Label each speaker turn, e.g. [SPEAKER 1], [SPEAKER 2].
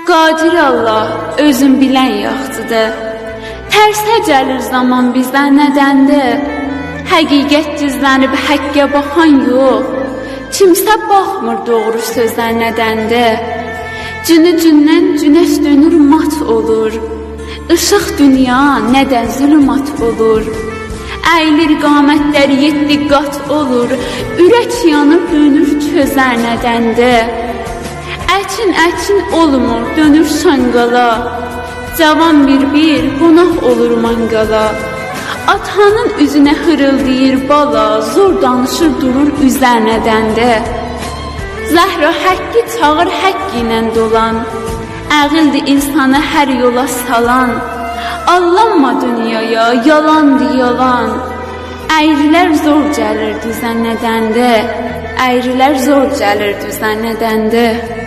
[SPEAKER 1] Qadir Allah özün bilən yaxçıdır. Tərsə gəlir zaman bizdən nədəndir? Həqiqət gizlənib həqqə baxan yox. Kimsə baxmır doğru sözlər nədəndir? Günü gündən günəş dönür mat olur. Işıq dünya nədən zülümat olur? Əylir qamətləri 7 qat olur. Ürək yanıb dönür közər nədəndir? Əkin olmur, dönür şanqala. Cavan bir qonaq olur manqala. Atanın üzünə hırıldayır bala. Zor danışır durur üzər nədəndir? Zəhra həqqi çağır həqq ilə dolan. Əqildir insanı hər yola salan. Allanma dünyaya, yalandır yalan. Əyrilər zor gəlir düzən nədəndir? Əyrilər zor gəlir düzən nədəndir?